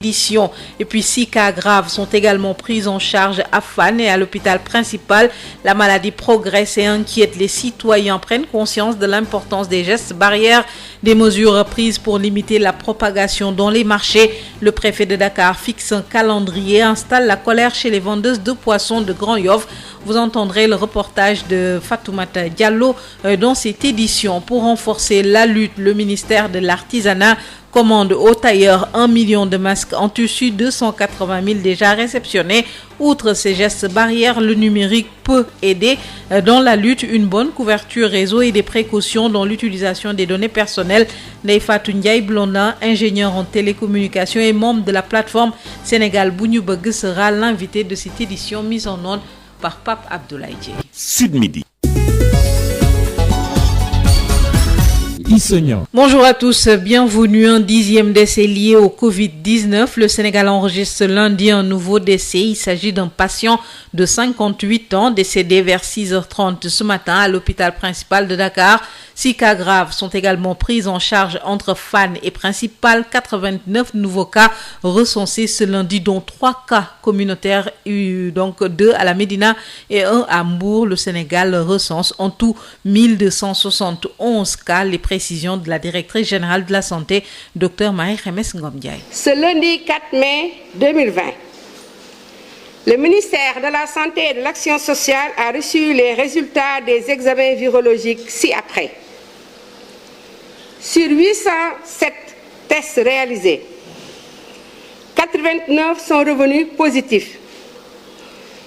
Et puis 6 cas graves sont également pris en charge à Fann et à l'hôpital principal. La maladie progresse et inquiète. Les citoyens prennent conscience de l'importance des gestes barrières, des mesures prises pour limiter la propagation dans les marchés. Le préfet de Dakar fixe un calendrier, installe la colère chez les vendeuses de poissons de Grand Yoff. Vous entendrez le reportage de Fatoumata Diallo dans cette édition. Pour renforcer la lutte, le ministère de l'Artisanat commande aux tailleurs 1 million de masques en tissu, 280 000 déjà réceptionnés. Outre ces gestes barrières, le numérique peut aider dans la lutte, une bonne couverture réseau et des précautions dans l'utilisation des données personnelles. Neifatou Ndiaye Blondin, ingénieur en télécommunications et membre de la plateforme Sénégal Bougnoubeg, sera l'invité de cette édition mise en onde par Pape Abdoulaye Dieye. Sud Midi. Bonjour à tous, bienvenue. Un 10e décès lié au Covid-19. Le Sénégal enregistre lundi un nouveau décès. Il s'agit d'un patient de 58 ans décédé vers 6h30 ce matin à l'hôpital principal de Dakar. 6 cas graves sont également pris en charge entre Fann et Principal. 89 nouveaux cas recensés ce lundi, dont 3 cas communautaires, donc 2 à la Médina et 1 à Mbour. Le Sénégal recense en tout 1271 cas. Les précisions de la directrice générale de la santé, Dr Marie-Khemesse Ngom Ndiaye. Ce lundi 4 mai 2020, le ministère de la Santé et de l'Action sociale a reçu les résultats des examens virologiques ci-après. Sur 807 tests réalisés, 89 sont revenus positifs,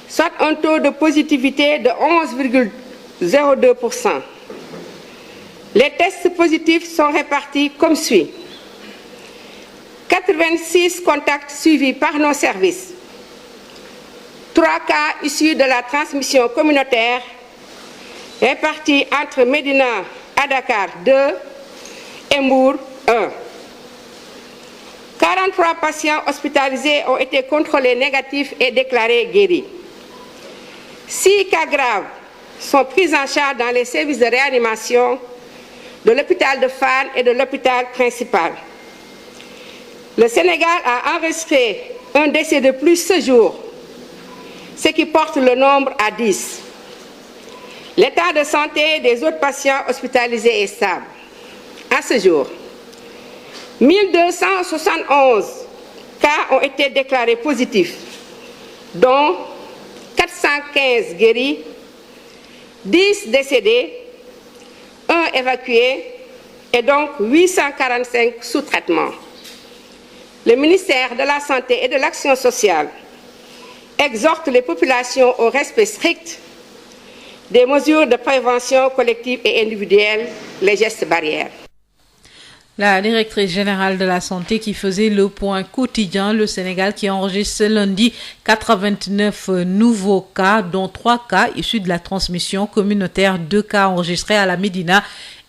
soit un taux de positivité de 11,02%. Les tests positifs sont répartis comme suit. 86 contacts suivis par nos services. 3 cas issus de la transmission communautaire répartis entre Médina à Dakar 2 et Mbour 1. 43 patients hospitalisés ont été contrôlés négatifs et déclarés guéris. 6 cas graves sont pris en charge dans les services de réanimation de l'hôpital de Fann et de l'hôpital principal. Le Sénégal a enregistré un décès de plus ce jour, ce qui porte le nombre à 10. L'état de santé des autres patients hospitalisés est stable. À ce jour, 1271 cas ont été déclarés positifs, dont 415 guéris, 10 décédés, 1 évacué et donc 845 sous traitement. Le ministère de la Santé et de l'Action sociale exhorte les populations au respect strict des mesures de prévention collective et individuelle, les gestes barrières. La directrice générale de la santé qui faisait le point quotidien, le Sénégal qui enregistre ce lundi 89 nouveaux cas, dont 3 cas issus de la transmission communautaire, 2 cas enregistrés à la Médina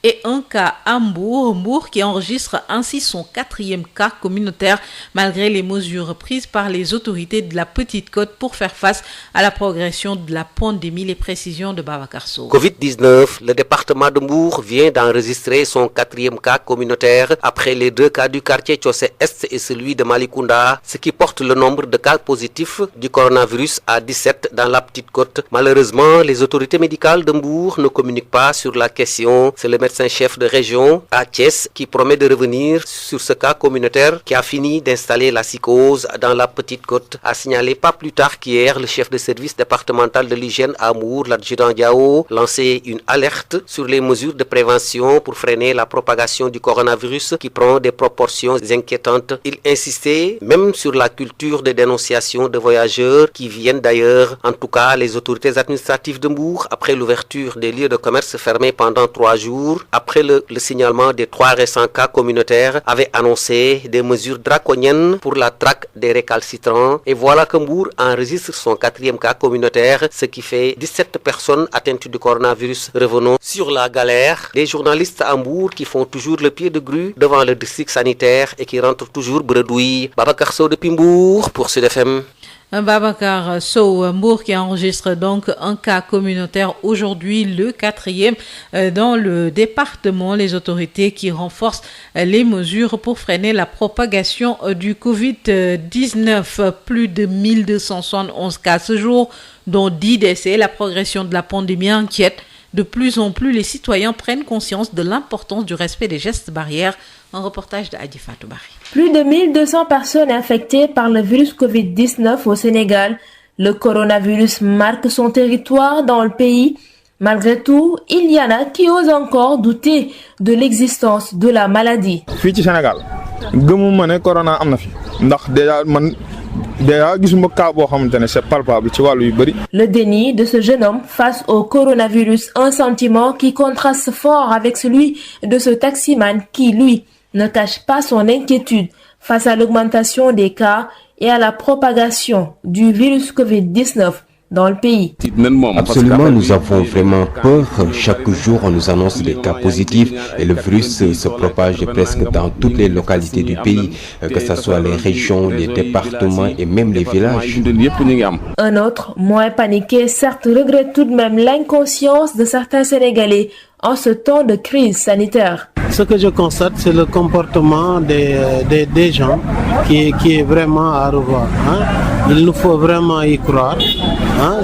et 1 cas à Mbour. Mbour qui enregistre ainsi son 4e cas communautaire malgré les mesures prises par les autorités de la Petite Côte pour faire face à la progression de la pandémie. Les précisions de Babacar Sow. Covid-19, le département de Mbour vient d'enregistrer son 4e cas communautaire après les 2 cas du quartier Tchossé-Est et celui de Malicounda, ce qui porte le nombre de cas positifs du coronavirus à 17 dans la Petite Côte. Malheureusement, les autorités médicales de Mbour ne communiquent pas sur la question. C'est le médecin-chef de région à Thiès qui promet de revenir sur ce cas communautaire qui a fini d'installer la psychose dans la Petite Côte. A signalé pas plus tard qu'hier le chef de service départemental de l'hygiène à Mbour, l'adjudant Diao, lancé une alerte sur les mesures de prévention pour freiner la propagation du coronavirus qui prend des proportions inquiétantes. Il insistait même sur la culture de dénonciation de voyageurs qui viennent d'ailleurs. En tout cas, les autorités administratives de Mbour, après l'ouverture des lieux de commerce fermés pendant 3 jours, après le signalement des 3 récents cas communautaires, avait annoncé des mesures draconiennes pour la traque des récalcitrants. Et voilà que Mbour enregistre son 4e cas communautaire, ce qui fait 17 personnes atteintes du coronavirus. Revenons sur la galère. Les journalistes à Mbour qui font toujours le pied de grue devant le district sanitaire et qui rentrent toujours bredouilles. Babacar Sow depuis Mbour pour Sud FM. Babacar Sow, Mbour qui enregistre donc un cas communautaire aujourd'hui, le 4e dans le département. Les autorités qui renforcent les mesures pour freiner la propagation du Covid-19. Plus de 1271 cas ce jour, dont 10 décès. La progression de la pandémie inquiète. De plus en plus, les citoyens prennent conscience de l'importance du respect des gestes barrières. Un reportage de Adji Fatou Bari. Plus de 1200 personnes infectées par le virus Covid-19 au Sénégal. Le coronavirus marque son territoire dans le pays. Malgré tout, il y en a qui osent encore douter de l'existence de la maladie. Fii ci Sénégal gëmuma ne corona am na fi ndax déjà gisuma cas boo xamante ne c'est palpable ci wàllu yu bëri. Le déni de ce jeune homme face au coronavirus, un sentiment qui contraste fort avec celui de ce taximan qui, lui, ne cache pas son inquiétude face à l'augmentation des cas et à la propagation du virus Covid-19 dans le pays. Absolument, nous avons vraiment peur. Chaque jour, on nous annonce des cas positifs et le virus se propage presque dans toutes les localités du pays, que ce soit les régions, les départements et même les villages. Un autre, moins paniqué, certes regrette tout de même l'inconscience de certains Sénégalais en ce temps de crise sanitaire. Ce que je constate, c'est le comportement des gens qui est vraiment à revoir. Il nous faut vraiment y croire.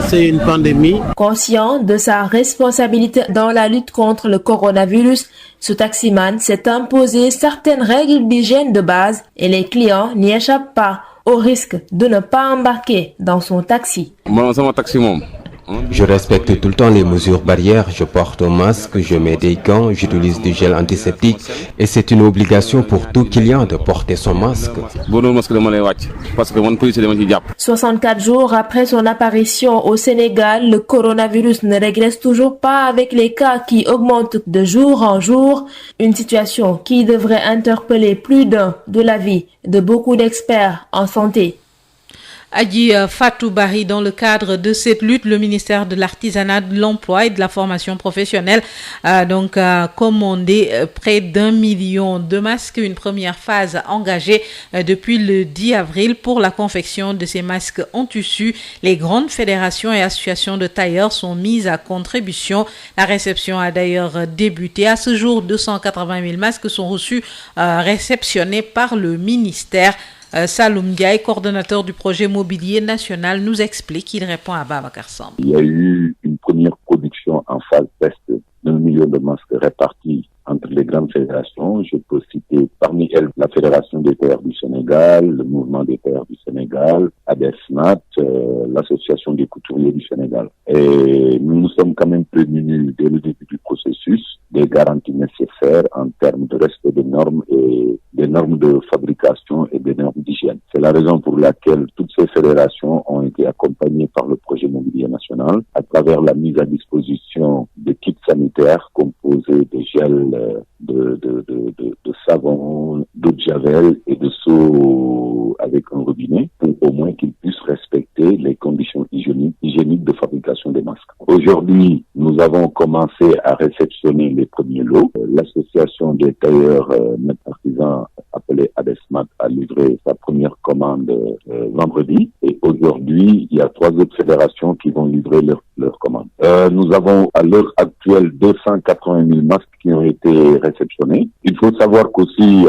C'est une pandémie. Conscient de sa responsabilité dans la lutte contre le coronavirus, ce taximan s'est imposé certaines règles d'hygiène de base et les clients n'y échappent pas au risque de ne pas embarquer dans son taxi. Je respecte tout le temps les mesures barrières, je porte un masque, je mets des gants, j'utilise du gel antiseptique et c'est une obligation pour tout client de porter son masque. 64 jours après son apparition au Sénégal, le coronavirus ne régresse toujours pas avec les cas qui augmentent de jour en jour, une situation qui devrait interpeller plus d'un de l'avis de beaucoup d'experts en santé. Adji Fatou Bari, dans le cadre de cette lutte, le ministère de l'Artisanat, de l'Emploi et de la Formation professionnelle a commandé près d'1 million de masques, une première phase engagée depuis le 10 avril pour la confection de ces masques en tissu. Les grandes fédérations et associations de tailleurs sont mises à contribution. La réception a d'ailleurs débuté. À ce jour, 280 000 masques sont reçus, réceptionnés par le ministère. Saloum Ndiaye, coordonnateur du projet mobilier national, nous explique. Il répond à Babacar Samb. Il y a eu une première production en phase test d'1 million de masques répartis entre les grandes fédérations. Je peux citer parmi elles la Fédération des tailleurs du Sénégal, le Mouvement des tailleurs du Sénégal, ADESNAT, l'Association des couturiers du Sénégal. Et nous nous sommes quand même prémunus dès le début du processus des garanties nécessaires en termes de respect des normes et des normes de fabrication et des normes d'hygiène. C'est la raison pour laquelle toutes ces fédérations ont été accompagnées par le projet mobilier national à travers la mise à disposition de kits sanitaires composés de gel, de savon, d'eau de javel et de seaux avec un robinet pour au moins qu'ils puissent respecter les conditions hygiéniques de fabrication des masques. Aujourd'hui, nous avons commencé à réceptionner les premiers lots. L'association des tailleurs artisans appelée ADESMAT a livré sa première commande vendredi et aujourd'hui, il y a 3 autres fédérations qui vont livrer leur commande. Nous avons à l'heure actuelle 280 000 masques qui ont été réceptionnés. Il faut savoir qu'aussi,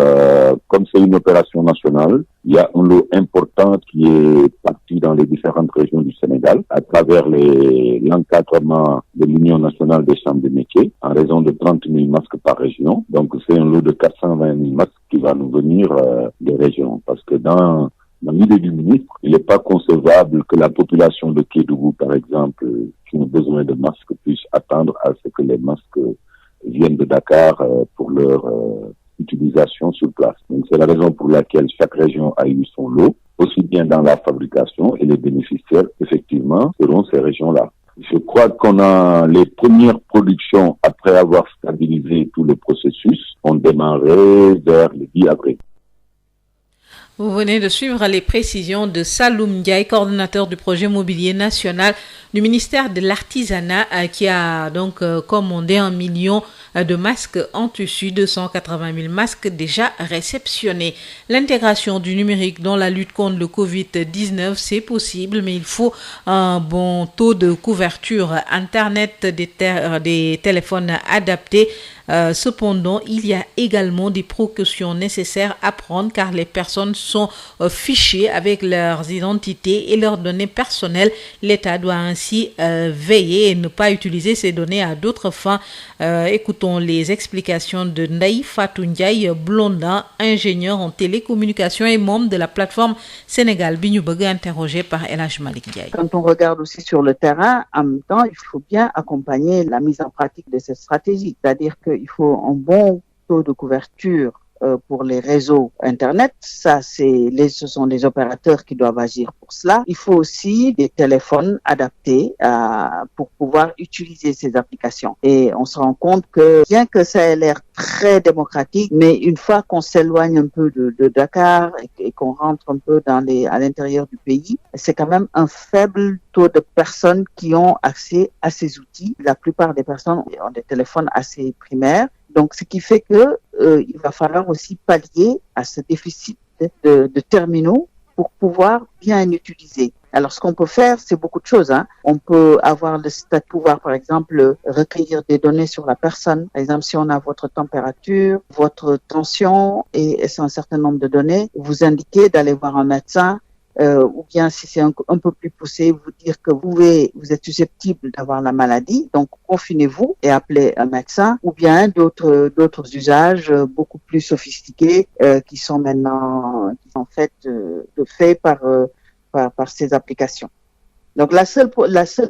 comme c'est une opération nationale, il y a un lot important qui est parti dans les différentes régions du Sénégal à travers l'encadrement de l'Union nationale des chambres de métiers en raison de 30 000 masques par région. Donc c'est un lot de 420 000 masques qui va nous venir des régions parce que dans l'idée du ministre, il n'est pas concevable que la population de Kédougou, par exemple, qui ont besoin de masques, puisse attendre à ce que les masques viennent de Dakar pour leur utilisation sur place. Donc c'est la raison pour laquelle chaque région a eu son lot, aussi bien dans la fabrication et les bénéficiaires, effectivement, seront ces régions-là. Je crois qu'on a les premières productions, après avoir stabilisé tout le processus, ont démarré vers le 10 avril. Vous venez de suivre les précisions de Saloum Ndiaye, coordonnateur du projet immobilier national du ministère de l'Artisanat, qui a donc commandé 1 million de masques en tissu, 280 000 masques déjà réceptionnés. L'intégration du numérique dans la lutte contre le Covid-19, c'est possible, mais il faut un bon taux de couverture Internet des téléphones adaptés. Cependant, il y a également des précautions nécessaires à prendre car les personnes sont fichées avec leurs identités et leurs données personnelles. L'État doit ainsi veiller et ne pas utiliser ces données à d'autres fins. Écoutons les explications de Ndeye Fatou Ndiaye Blondin, ingénieur en télécommunication et membre de la plateforme Sénégal bi ñu bëgg, interrogé par El Hadj Malick Ndiaye. Quand on regarde aussi sur le terrain, en même temps, il faut bien accompagner la mise en pratique de cette stratégie. C'est-à-dire qu'il faut un bon taux de couverture pour les réseaux Internet. Ça, ce sont les opérateurs qui doivent agir pour cela. Il faut aussi des téléphones adaptés pour pouvoir utiliser ces applications. Et on se rend compte que, bien que ça ait l'air très démocratique, mais une fois qu'on s'éloigne un peu de Dakar et qu'on rentre un peu à l'intérieur du pays, c'est quand même un faible taux de personnes qui ont accès à ces outils. La plupart des personnes ont des téléphones assez primaires. Donc, ce qui fait que il va falloir aussi pallier à ce déficit de terminaux pour pouvoir bien utiliser. Alors, ce qu'on peut faire, c'est beaucoup de choses. On peut avoir le statut, pouvoir, par exemple, recueillir des données sur la personne. Par exemple, si on a votre température, votre tension et un certain nombre de données, vous indiquez d'aller voir un médecin. Ou bien si c'est un peu plus poussé, vous dire que vous êtes susceptible d'avoir la maladie, donc confinez-vous et appelez un médecin, ou bien d'autres usages beaucoup plus sophistiqués qui sont maintenant faits par ces applications. Donc la seule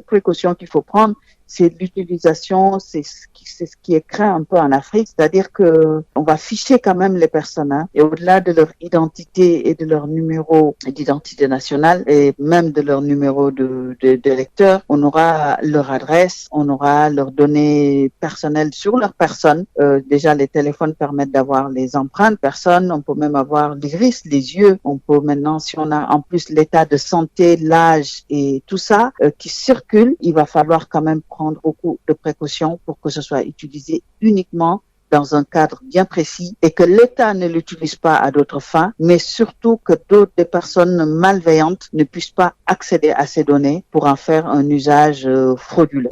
précaution qu'il faut prendre, c'est l'utilisation, c'est ce qui est craint un peu en Afrique, c'est-à-dire que on va ficher quand même les personnes, et au-delà de leur identité et de leur numéro d'identité nationale et même de leur numéro d'électeur, on aura leur adresse, on aura leurs données personnelles sur leur personne. Déjà, les téléphones permettent d'avoir les empreintes personnes, on peut même avoir l'iris, les yeux, on peut maintenant, si on a en plus l'état de santé, l'âge et tout ça qui circule, il va falloir quand même prendre beaucoup de précautions pour que ce soit utilisé uniquement dans un cadre bien précis et que l'État ne l'utilise pas à d'autres fins, mais surtout que des personnes malveillantes ne puissent pas accéder à ces données pour en faire un usage frauduleux.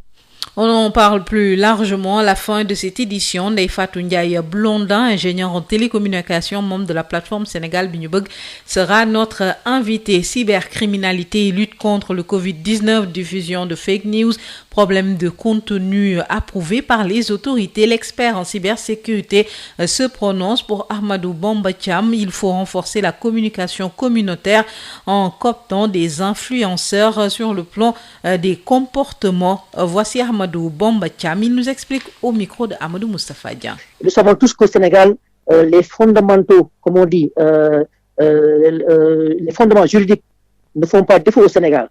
On en parle plus largement à la fin de cette édition. Ndeye Fatou Ndiaye Blondin, ingénieur en télécommunication, membre de la plateforme Sénégal bi ñu bëgg, sera notre invité. Cybercriminalité et lutte contre le Covid-19, diffusion de fake news, problème de contenu approuvé par les autorités. L'expert en cybersécurité se prononce pour Ahmadou Bamba Thiam. Il faut renforcer la communication communautaire en cooptant des influenceurs sur le plan des comportements. Voici Ahmadou Bamba Thiam. Il nous explique au micro de Amadou Moustapha Dian. Nous savons tous qu'au Sénégal, les fondamentaux, comme on dit, les fondements juridiques ne font pas défaut au Sénégal.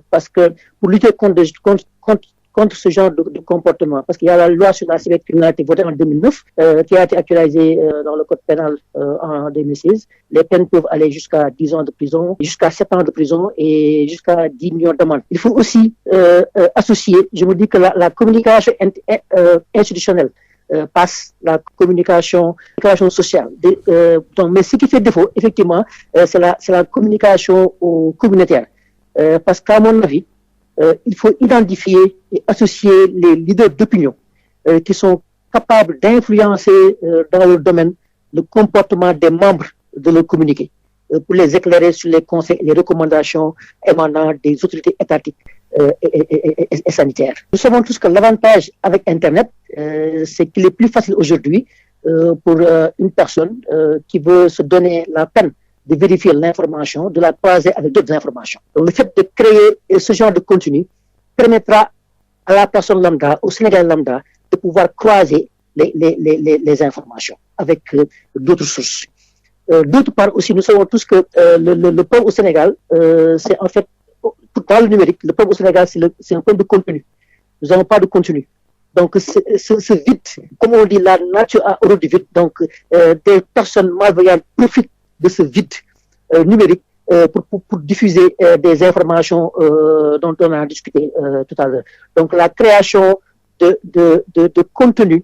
Parce que pour lutter contre ce genre de comportement, parce qu'il y a la loi sur la cybercriminalité votée en 2009 qui a été actualisée dans le code pénal en 2016. Les peines peuvent aller jusqu'à 10 ans de prison, jusqu'à 7 ans de prison et jusqu'à 10 millions d'amendes. Il faut aussi associer, je me dis que la communication institutionnelle passe la communication sociale. Donc, mais ce qui fait défaut, effectivement, c'est la communication communautaire. Parce qu'à mon avis, il faut identifier et associer les leaders d'opinion qui sont capables d'influencer dans leur domaine le comportement des membres de leur communiqué pour les éclairer sur les conseils et les recommandations émanant des autorités étatiques et sanitaires. Nous savons tous que l'avantage avec Internet, c'est qu'il est plus facile aujourd'hui pour une personne qui veut se donner la peine de vérifier l'information, de la croiser avec d'autres informations. Donc, le fait de créer ce genre de contenu permettra à la personne lambda, au Sénégal lambda, de pouvoir croiser les informations avec d'autres sources. D'autre part aussi, nous savons tous que le problème au Sénégal, c'est en fait, dans le numérique, le problème au Sénégal, c'est un problème de contenu. Nous n'avons pas de contenu. Donc, ce vide, comme on dit, la nature a horreur du vide. Donc, des personnes malveillantes profitent de ce vide numérique pour diffuser des informations dont on a discuté tout à l'heure. Donc la création de contenu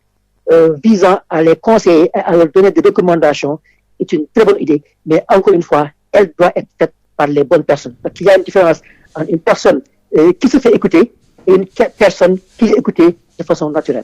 visant à les conseiller et à leur donner des recommandations est une très bonne idée, mais encore une fois, elle doit être faite par les bonnes personnes. Parce qu'il y a une différence entre une personne qui se fait écouter et une personne qui est écoutée de façon naturelle.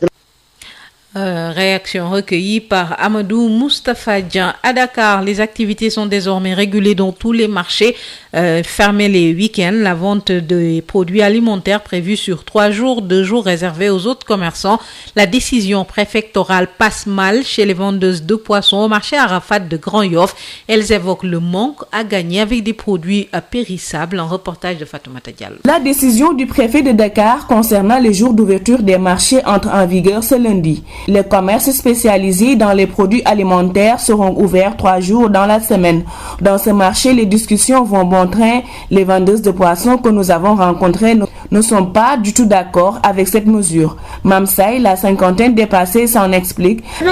Réaction recueillie par Amadou Moustapha Dian. À Dakar, les activités sont désormais régulées dans tous les marchés, fermés les week-ends. La vente des produits alimentaires prévue sur 3 jours, 2 jours réservés aux autres commerçants. La décision préfectorale passe mal chez les vendeuses de poissons au marché Arafat de Grand Yoff. Elles évoquent le manque à gagner avec des produits périssables. Un reportage de Fatoumata Diallo. La décision du préfet de Dakar concernant les jours d'ouverture des marchés entre en vigueur ce lundi. Les commerces spécialisés dans les produits alimentaires seront ouverts 3 jours dans la semaine. Dans ce marché, les discussions vont bon train. Les vendeuses de poissons que nous avons rencontrées ne sont pas du tout d'accord avec cette mesure. Mamsaï, la cinquantaine dépassée, s'en explique. Je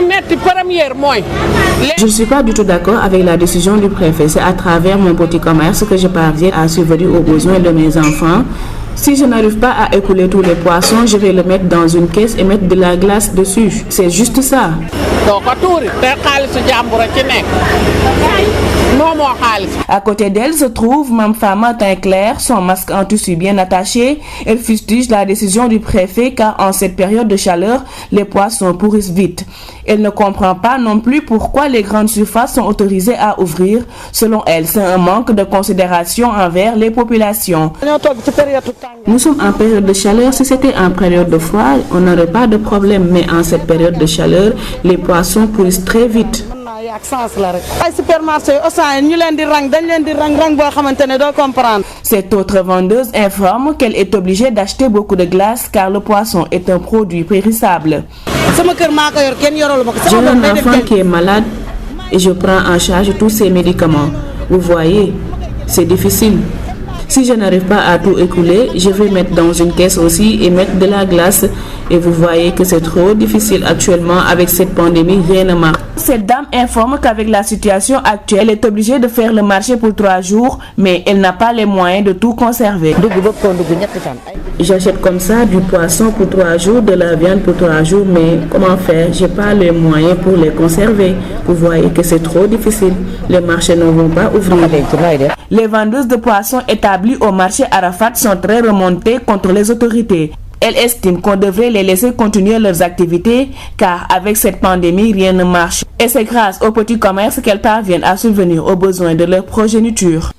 ne suis pas du tout d'accord avec la décision du préfet. C'est à travers mon petit commerce que je parviens à subvenir aux besoins de mes enfants. Si je n'arrive pas à écouler tous les poissons, je vais le mettre dans une caisse et mettre de la glace dessus. C'est juste ça. À côté d'elle se trouve Mme Fama teint clair, son masque en tissu bien attaché. Elle fustige la décision du préfet car en cette période de chaleur, les poissons pourrissent vite. Elle ne comprend pas non plus pourquoi les grandes surfaces sont autorisées à ouvrir. Selon elle, c'est un manque de considération envers les populations. Nous sommes en période de chaleur. Si c'était en période de froid, on n'aurait pas de problème. Mais en cette période de chaleur, les poissons pourrissent très vite. Cette autre vendeuse informe qu'elle est obligée d'acheter beaucoup de glace car le poisson est un produit périssable. J'ai un enfant qui est malade et je prends en charge tous ses médicaments. Vous voyez, c'est difficile. Si je n'arrive pas à tout écouler, je vais mettre dans une caisse aussi et mettre de la glace. Et vous voyez que c'est trop difficile actuellement avec cette pandémie, rien ne marche. Cette dame informe qu'avec la situation actuelle, elle est obligée de faire le marché pour 3 jours, mais elle n'a pas les moyens de tout conserver. J'achète comme ça du poisson pour 3 jours, de la viande pour 3 jours, mais comment faire? J'ai pas les moyens pour les conserver. Vous voyez que c'est trop difficile. Les marchés ne vont pas ouvrir. Les vendeuses de poissons établies au marché Arafat sont très remontées contre les autorités. Elles estiment qu'on devrait les laisser continuer leurs activités car avec cette pandémie, rien ne marche. Et c'est grâce au petit commerce qu'elles parviennent à subvenir aux besoins de leur progéniture.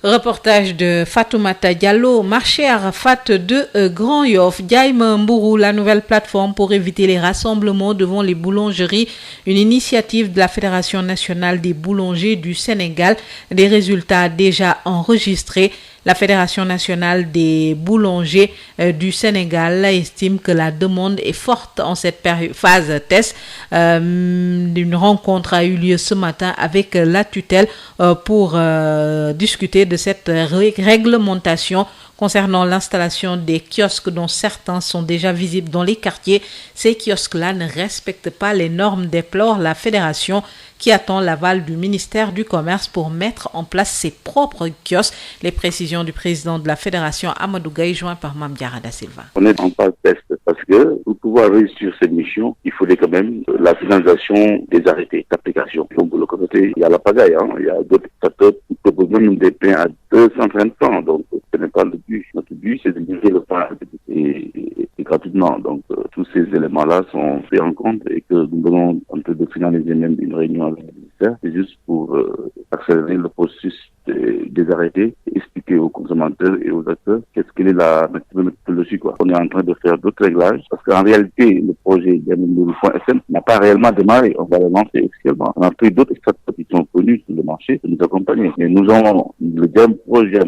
Reportage de Fatoumata Diallo, marché Arafat de Grand Yoff. Diaïma Mbourou, la nouvelle plateforme pour éviter les rassemblements devant les boulangeries, une initiative de la Fédération nationale des boulangers du Sénégal. Des résultats déjà enregistrés. La Fédération nationale des boulangers du Sénégal estime que la demande est forte en cette phase test. Une rencontre a eu lieu ce matin avec la tutelle pour discuter de cette réglementation concernant l'installation des kiosques dont certains sont déjà visibles dans les quartiers. Ces kiosques-là ne respectent pas les normes, déplore la Fédération qui attend l'aval du ministère du Commerce pour mettre en place ses propres kiosques. Les précisions du président de la Fédération, Amadou Gaye, joint par Mame Diarra Da Silva. On est en phase test parce que pour pouvoir réussir cette mission, il faudrait quand même la finalisation des arrêtés d'application. Donc, de l'autre côté, il y a la pagaille, il y a d'autres acteurs qui proposent même des pains à 230 francs. Donc, ce n'est pas le but. Notre but, c'est de livrer le pain et gratuitement. Donc, tous ces éléments-là sont pris en compte et que nous venons un peu de finaliser même une réunion avec le ministère. C'est juste pour accélérer le processus des arrêtés, expliquer aux consommateurs et aux acteurs quelle est la méthodologie, quoi. On est en train de faire d'autres réglages parce qu'en réalité, le projet Diamondou.sm n'a pas réellement démarré. On va le lancer officiellement. On a pris d'autres acteurs qui sont connus sur le marché pour nous accompagner. Mais nous avons le projet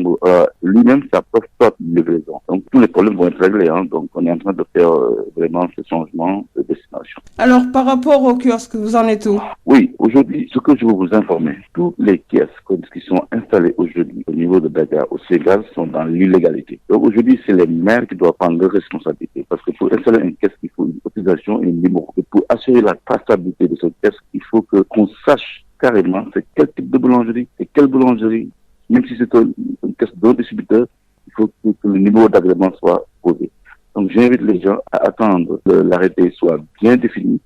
lui-même sa propre sorte de livraison. Donc tous les problèmes vont être réglés. Donc on est en train de faire vraiment ce changement de destination. Alors par rapport aux kiosques, vous en êtes où? Oui, aujourd'hui, ce que je veux vous informer, tous les kiosques qui sont installés aujourd'hui au niveau de Dakar, au Sénégal sont dans l'illégalité. Donc aujourd'hui, c'est les maires qui doivent prendre leurs responsabilités. Parce que pour installer une caisse, il faut une autorisation et un numéro. Et pour assurer la traçabilité de cette caisse, il faut qu'on sache carrément c'est quel type de boulangerie, c'est quelle boulangerie. Même si c'est une caisse d'un distributeur, il faut que le numéro d'agrément soit posé. Donc j'invite les gens à attendre que l'arrêté soit bien défini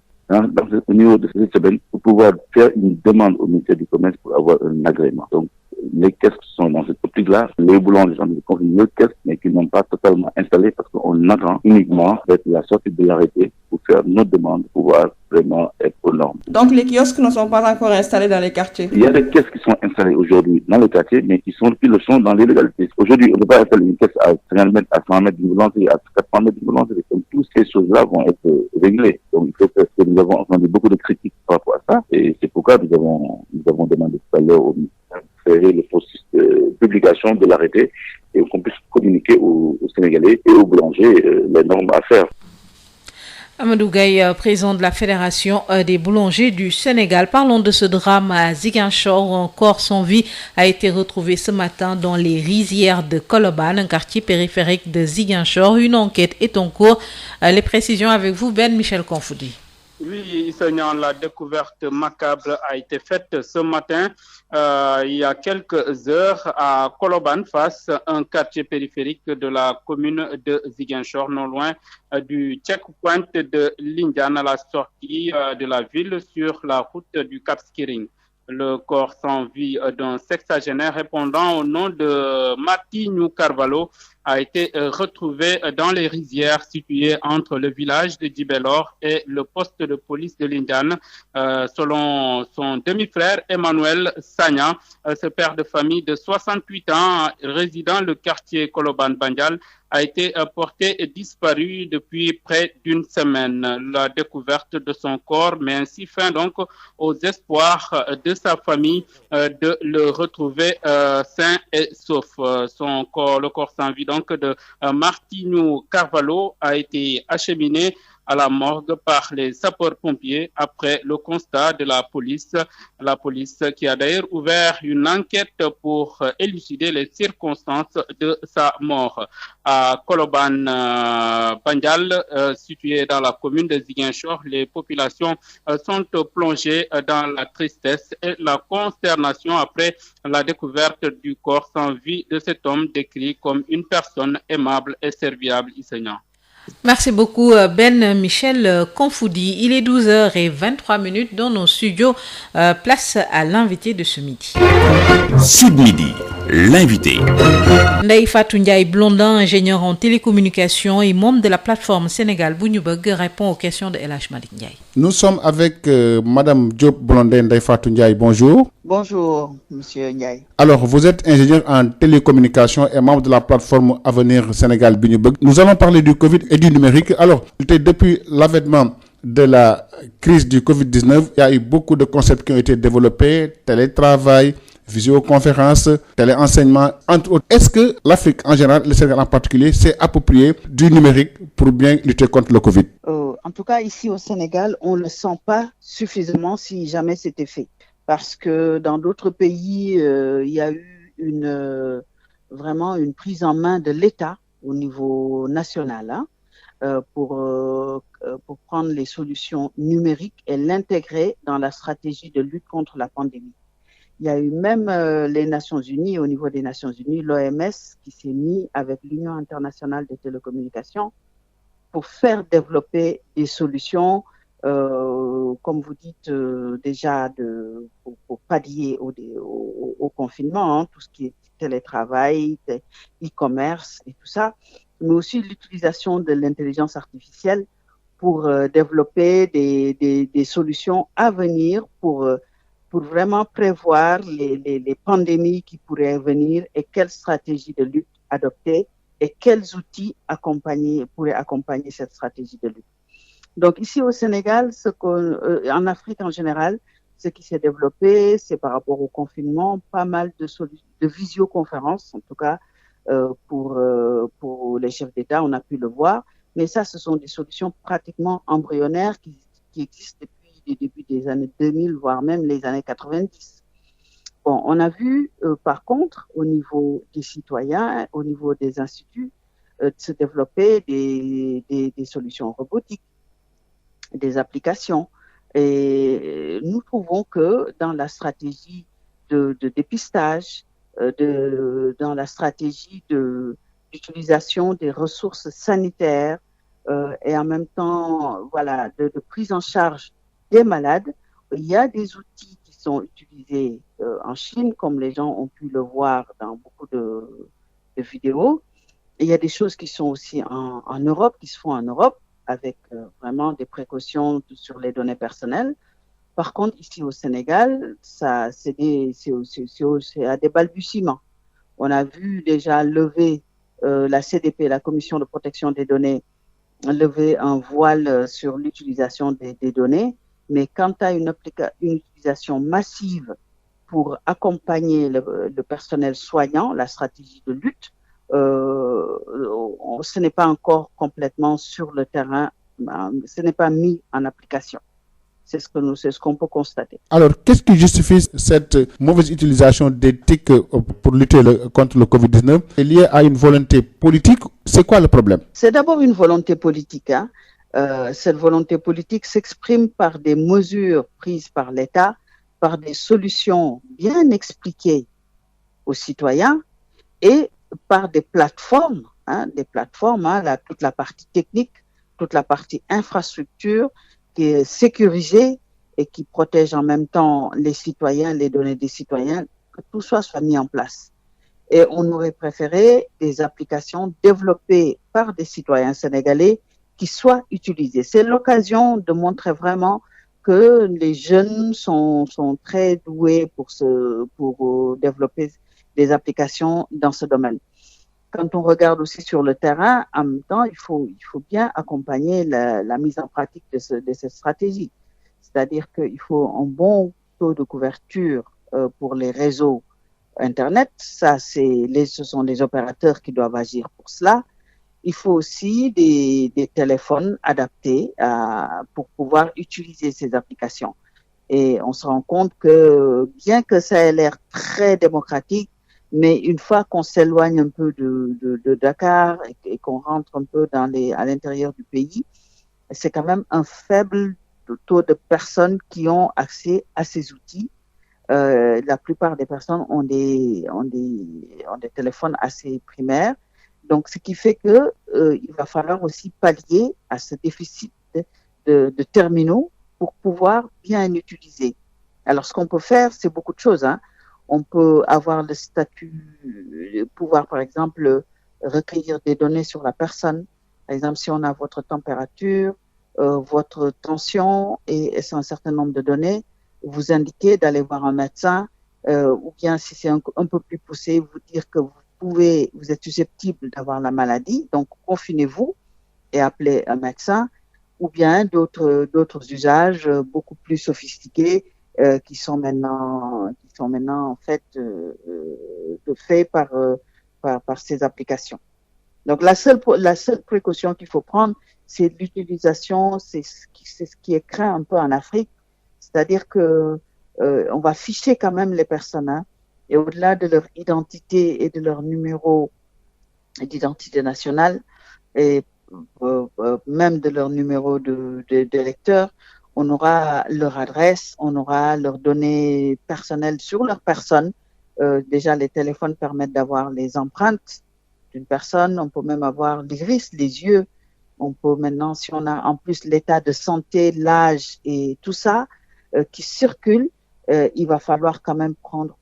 au niveau de cette semaine pour pouvoir faire une demande au ministère du Commerce pour avoir un agrément. Donc les caisses qui sont dans cette optique-là, les boulangers ont construit une caisse mais qui n'ont pas totalement installé parce qu'on attend uniquement avec la sortie de l'arrêté pour faire notre demande, pour pouvoir vraiment être aux normes. Donc les kiosques ne sont pas encore installés dans les quartiers? Il y a des caisses qui sont installées aujourd'hui dans les quartiers mais qui le sont dans l'illégalité. Aujourd'hui, on ne peut pas installer une caisse à 50 mètres, à 100 mètres d'une boulangerie, à 400 mètres d'une boulangerie. Donc toutes ces choses-là vont être réglées. Donc il faut que nous avons entendu beaucoup de critiques par rapport à ça et c'est pourquoi nous avons demandé tout à l'heure au ministère de faire le processus de publication de l'arrêté et qu'on puisse communiquer aux Sénégalais et aux boulangers les normes à faire. Amadou Gaye, président de la Fédération des boulangers du Sénégal. Parlons de ce drame à Ziguinchor où un corps sans vie a été retrouvé ce matin dans les rizières de Colobane, un quartier périphérique de Ziguinchor. Une enquête est en cours. Les précisions avec vous, Ben Michel Confoudi. Oui, la découverte macabre a été faite ce matin, il y a quelques heures, à Colobane, face à un quartier périphérique de la commune de Ziguinchor, non loin du checkpoint de Lindiane à la sortie de la ville sur la route du Cap Skirring. Le corps sans vie d'un sexagénaire répondant au nom de Martinho Carvalho a été retrouvé dans les rizières situées entre le village de Djibelor et le poste de police de Lindiane. Selon son demi-frère Emmanuel Sagna, ce père de famille de 68 ans résidant le quartier Colobane-Bandial a été porté et disparu depuis près d'une semaine. La découverte de son corps met ainsi fin donc aux espoirs de sa famille de le retrouver sain et sauf. Le corps sans vie donc de Martinho Carvalho a été acheminé à la morgue par les sapeurs-pompiers après le constat de la police qui a d'ailleurs ouvert une enquête pour élucider les circonstances de sa mort. À Colobane Bandial, situé dans la commune de Ziguinchor, les populations sont plongées dans la tristesse et la consternation après la découverte du corps sans vie de cet homme décrit comme une personne aimable et serviable enseignant. Merci beaucoup Ben Michel Confoudi. Il est 12h23 dans nos studios. Place à l'invité de ce midi. Sud Midi, l'invité. Ndeye Fatou Ndiaye Blondin, ingénieur en télécommunications et membre de la plateforme Sénégal Bougnoubug, répond aux questions de El Hadj Malick Ndiaye. Nous sommes avec Madame Diop Blondin. Ndeye Fatou Ndiaye, bonjour. Bonjour, Monsieur Ndiaye. Alors, vous êtes ingénieur en télécommunications et membre de la plateforme Avenir Sénégal Bougnoubug. Nous allons parler du Covid et du numérique. Alors, depuis l'avènement de la crise du Covid-19, il y a eu beaucoup de concepts qui ont été développés, télétravail, visioconférence, téléenseignement, entre autres. Est-ce que l'Afrique en général, le Sénégal en particulier, s'est approprié du numérique pour bien lutter contre le Covid? En tout cas, ici au Sénégal, on ne le sent pas suffisamment si jamais c'était fait. Parce que dans d'autres pays, il y a eu vraiment une prise en main de l'État au niveau national pour prendre les solutions numériques et l'intégrer dans la stratégie de lutte contre la pandémie. Il y a eu même les Nations Unies, au niveau des Nations Unies, l'OMS qui s'est mis avec l'Union internationale des télécommunications pour faire développer des solutions, comme vous dites déjà, pour pallier au confinement, tout ce qui est télétravail, e-commerce et tout ça, mais aussi l'utilisation de l'intelligence artificielle pour développer des solutions à venir pour vraiment prévoir les pandémies qui pourraient venir et quelles stratégies de lutte adopter et quels outils pourraient accompagner cette stratégie de lutte. Donc ici au Sénégal, en Afrique en général, ce qui s'est développé, c'est par rapport au confinement, pas mal de visioconférences, en tout cas pour les chefs d'État, on a pu le voir. Mais ça, ce sont des solutions pratiquement embryonnaires qui existent depuis les débuts des années 2000, voire même les années 90. Bon, on a vu par contre au niveau des citoyens, au niveau des instituts, se développer des solutions robotiques, des applications. Et nous trouvons que dans la stratégie de dépistage, dans la stratégie d'utilisation des ressources sanitaires et en même temps, voilà, de prise en charge des malades, il y a des outils qui sont utilisés en Chine, comme les gens ont pu le voir dans beaucoup de vidéos. Et il y a des choses qui sont aussi en Europe, qui se font en Europe, avec vraiment des précautions sur les données personnelles. Par contre, ici au Sénégal, c'est à des balbutiements. On a vu déjà lever la CDP, la Commission de protection des données, lever un voile sur l'utilisation des données. Mais quant à une utilisation massive pour accompagner le personnel soignant, la stratégie de lutte, ce n'est pas encore complètement sur le terrain, ce n'est pas mis en application. C'est ce qu'on peut constater. Alors, qu'est-ce qui justifie cette mauvaise utilisation des TIC pour lutter contre le Covid-19? C'est lié à une volonté politique. C'est quoi le problème? C'est d'abord une volonté politique. Cette volonté politique s'exprime par des mesures prises par l'État, par des solutions bien expliquées aux citoyens et par des plateformes, toute la partie technique, toute la partie infrastructure qui est sécurisée et qui protège en même temps les citoyens, les données des citoyens, que tout soit mis en place. Et on aurait préféré des applications développées par des citoyens sénégalais qui soient utilisées. C'est l'occasion de montrer vraiment que les jeunes sont très doués pour développer des applications dans ce domaine. Quand on regarde aussi sur le terrain, en même temps, il faut bien accompagner la mise en pratique de cette stratégie. C'est-à-dire qu'il faut un bon taux de couverture pour les réseaux Internet. Ça, ce sont les opérateurs qui doivent agir pour cela. Il faut aussi des téléphones adaptés pour pouvoir utiliser ces applications. Et on se rend compte que bien que ça ait l'air très démocratique, mais une fois qu'on s'éloigne un peu de Dakar et qu'on rentre un peu à l'intérieur du pays, c'est quand même un faible taux de personnes qui ont accès à ces outils. La plupart des personnes ont des téléphones assez primaires. Donc, ce qui fait que il va falloir aussi pallier à ce déficit de terminaux pour pouvoir bien utiliser. Alors, ce qu'on peut faire, c'est beaucoup de choses. On peut avoir le statut, pouvoir par exemple recueillir des données sur la personne. Par exemple, si on a votre température, votre tension et un certain nombre de données, vous indiquez d'aller voir un médecin ou bien si c'est un peu plus poussé, vous dire que vous êtes susceptible d'avoir la maladie, donc confinez-vous et appelez un médecin, ou bien d'autres usages beaucoup plus sophistiqués qui sont maintenant en fait faits par ces applications. Donc la seule précaution qu'il faut prendre, c'est l'utilisation, c'est ce qui est craint un peu en Afrique, c'est-à-dire que on va ficher quand même les personnes, et au-delà de leur identité et de leur numéro d'identité nationale et même de leur numéro d'électeur, on aura leur adresse, on aura leurs données personnelles sur leur personne. Déjà, les téléphones permettent d'avoir les empreintes d'une personne. On peut même avoir l'iris, les yeux. On peut maintenant, si on a en plus l'état de santé, l'âge et tout ça qui circule, il va falloir quand même prendre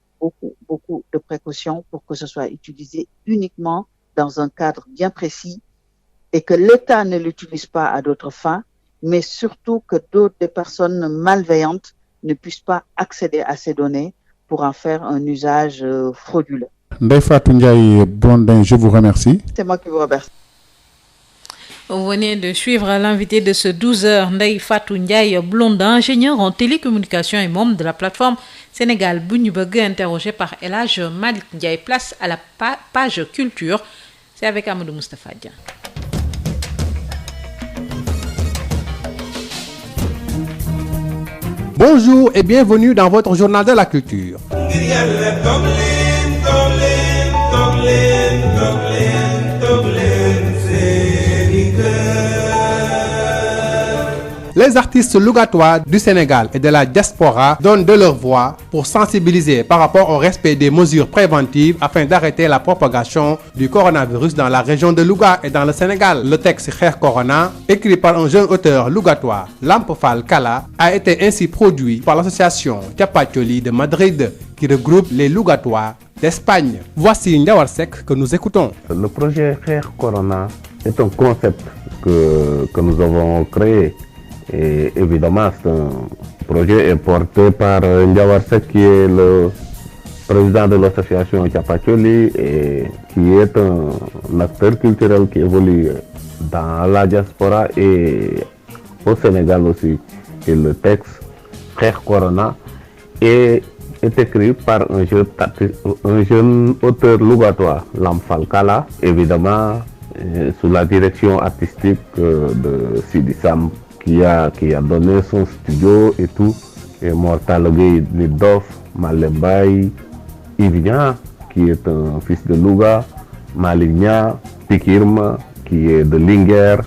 beaucoup de précautions pour que ce soit utilisé uniquement dans un cadre bien précis et que l'État ne l'utilise pas à d'autres fins, mais surtout que des personnes malveillantes ne puissent pas accéder à ces données pour en faire un usage frauduleux. Ndeye Fatou Ndiaye Blondin, je vous remercie. C'est moi qui vous remercie. Vous venez de suivre l'invité de ce 12h, Ndeye Fatou Ndiaye Blondin, ingénieur en télécommunication et membre de la plateforme Sénégal Bunyubug, interrogé par El Hadj Malick Ndiaye. Place à la page culture. C'est avec Amadou Moustapha Dia. Bonjour et bienvenue dans votre journal de la culture. Les artistes lougatois du Sénégal et de la diaspora donnent de leur voix pour sensibiliser par rapport au respect des mesures préventives afin d'arrêter la propagation du coronavirus dans la région de Louga et dans le Sénégal. Le texte Xeex Corona, écrit par un jeune auteur lougatois, Lamp Fall Kala, a été ainsi produit par l'association Thiapathioly de Madrid qui regroupe les lougatois d'Espagne. Voici Ndiawar Seck que nous écoutons. Le projet Xeex Corona est un concept que nous avons créé. Et évidemment, c'est un projet porté par Ndiawar Seck qui est le président de l'association Thiapathioly et qui est un acteur culturel qui évolue dans la diaspora et au Sénégal aussi. Et le texte Xeex Corona est écrit par un jeune auteur lougatois, Lamp Fall Kala, évidemment sous la direction artistique de Sidi Sam, qui a donné son studio et tout, et Mortal Gueye Nidof, Malembay, Yves qui est un fils de Louga, Maligna, Pikirma, qui est de Linguère,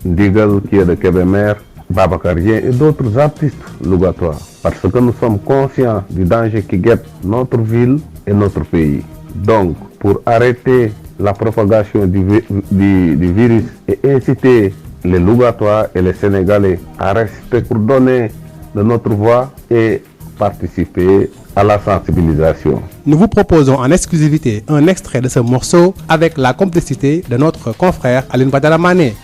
Ndigal, qui est de Kébémer, Babacarien et d'autres artistes lougatois. Parce que nous sommes conscients du danger qui guette notre ville et notre pays. Donc, pour arrêter la propagation du virus et inciter les Lougatois et les Sénégalais à rester pour donner de notre voix et participer à la sensibilisation. Nous vous proposons en exclusivité un extrait de ce morceau avec la complicité de notre confrère Aline Badara Mané.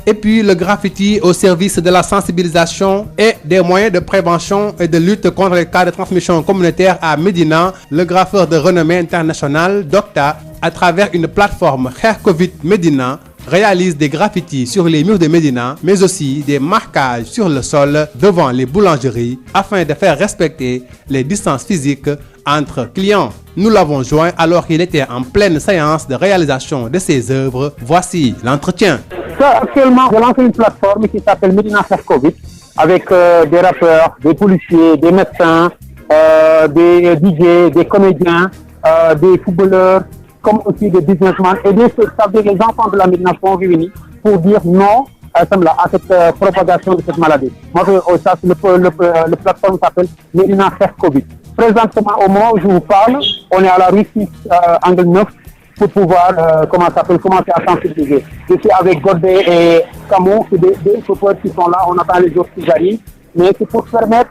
Et puis le graffiti au service de la sensibilisation et des moyens de prévention et de lutte contre les cas de transmission communautaire à Médina, le graffeur de renommée internationale, Docta, à travers une plateforme Xeex Covid Médina, réalise des graffitis sur les murs de Médina, mais aussi des marquages sur le sol devant les boulangeries afin de faire respecter les distances physiques entre clients. Nous l'avons joint alors qu'il était en pleine séance de réalisation de ses œuvres. Voici l'entretien. Actuellement, j'ai lancé une plateforme qui s'appelle Médina Xeex Covid avec des rappeurs, des policiers, des médecins, des DJ, des comédiens, des footballeurs, comme aussi des businessmen et les enfants de la Médina sont réunis pour dire non à cette propagation de cette maladie. Moi, le plateforme s'appelle Médina Xeex Covid. Présentement, au moment où je vous parle, on est à la rue 6, angle 9, pour pouvoir commencer à sensibiliser. Je suis avec Godet et Camon, c'est des chauffeurs qui sont là, on attend les autres qui arrivent, mais c'est pour permettre